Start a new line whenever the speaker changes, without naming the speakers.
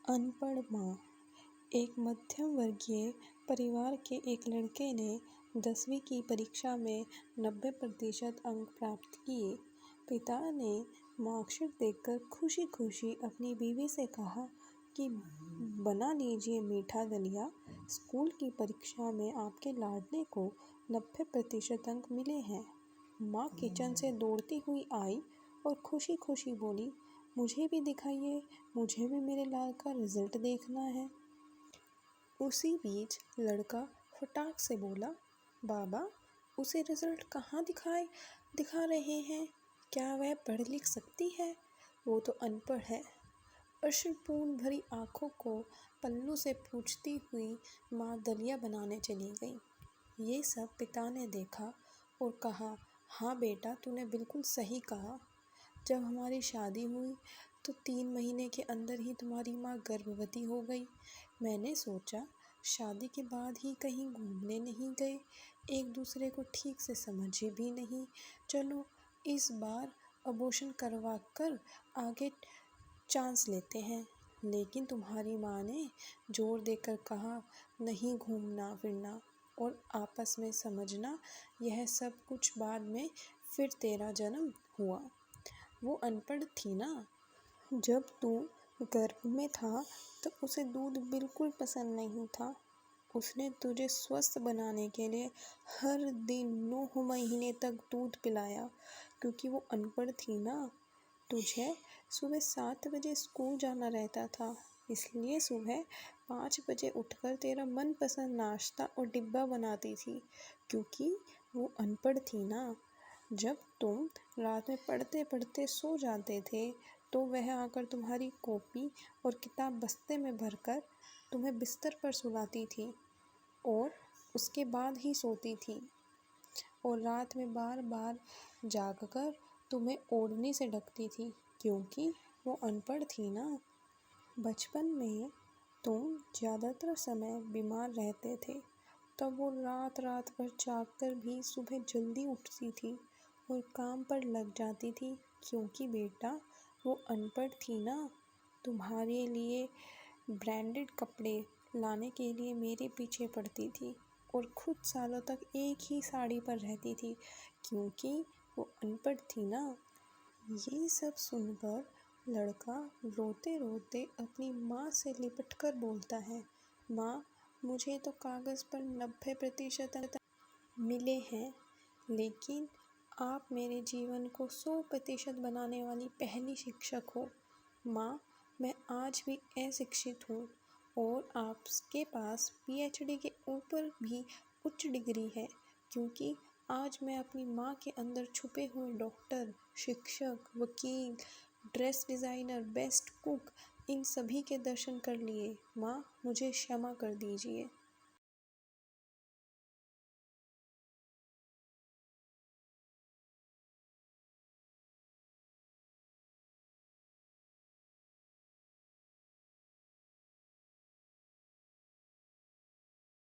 अनपढ़ माँ। एक मध्यम वर्गीय परिवार के एक लड़के ने 10वीं की परीक्षा में 90% अंक प्राप्त किए। पिता ने मार्कशीट देखकर खुशी खुशी अपनी बीवी से कहा कि बना लीजिए मीठा दलिया, स्कूल की परीक्षा में आपके लाडले को 90% अंक मिले हैं। माँ किचन से दौड़ती हुई आई और खुशी खुशी बोली, मुझे भी दिखाइए, मुझे भी मेरे लाल का रिजल्ट देखना है। उसी बीच लड़का फटाक से बोला, बाबा उसे रिजल्ट कहाँ दिखा रहे हैं? क्या वह पढ़ लिख सकती है? वो तो अनपढ़ है। अश्रुपूर्ण भरी आंखों को पल्लू से पूछती हुई माँ दलिया बनाने चली गई। ये सब पिता ने देखा और कहा, हाँ बेटा, तूने बिल्कुल सही कहा। जब हमारी शादी हुई तो 3 महीने के अंदर ही तुम्हारी माँ गर्भवती हो गई। मैंने सोचा शादी के बाद ही कहीं घूमने नहीं गए, एक दूसरे को ठीक से समझे भी नहीं। चलो इस बार अबॉर्शन करवा कर आगे चांस लेते हैं। लेकिन तुम्हारी माँ ने जोर देकर कहा, नहीं घूमना फिरना और आपस में समझना, यह सब कुछ बाद में फिर तेरा जन्म हुआ। वो अनपढ़ थी ना। जब तू गर्भ में था तो उसे दूध बिल्कुल पसंद नहीं था। उसने तुझे स्वस्थ बनाने के लिए हर दिन 9 महीने तक दूध पिलाया, क्योंकि वो अनपढ़ थी ना। तुझे सुबह 7 बजे स्कूल जाना रहता था, इसलिए सुबह 5 बजे उठकर तेरा मनपसंद नाश्ता और डिब्बा बनाती थी, क्योंकि वो अनपढ़ थी ना। जब तुम रात में पढ़ते पढ़ते सो जाते थे तो वह आकर तुम्हारी कॉपी और किताब बस्ते में भरकर तुम्हें बिस्तर पर सुलाती थी और उसके बाद ही सोती थी, और रात में बार बार जागकर तुम्हें ओढ़नी से ढकती थी, क्योंकि वो अनपढ़ थी ना। बचपन में तुम ज़्यादातर समय बीमार रहते थे, तब वो रात रात भर जागकर भी सुबह जल्दी उठती थी और काम पर लग जाती थी, क्योंकि बेटा वो अनपढ़ थी ना। तुम्हारे लिए ब्रांडेड कपड़े लाने के लिए मेरे पीछे पड़ती थी और खुद सालों तक एक ही साड़ी पर रहती थी, क्योंकि वो अनपढ़ थी ना। ये सब सुनकर लड़का रोते रोते अपनी माँ से लिपट कर बोलता है, माँ मुझे तो कागज़ पर 90% अंक मिले हैं, लेकिन आप मेरे जीवन को 100% बनाने वाली पहली शिक्षक हो। माँ मैं आज भी अशिक्षित हूँ और आपके पास PhD के ऊपर भी उच्च डिग्री है, क्योंकि आज मैं अपनी माँ के अंदर छुपे हुए डॉक्टर, शिक्षक, वकील, ड्रेस डिज़ाइनर, बेस्ट कुक, इन सभी के दर्शन कर लिए। माँ मुझे क्षमा कर दीजिए।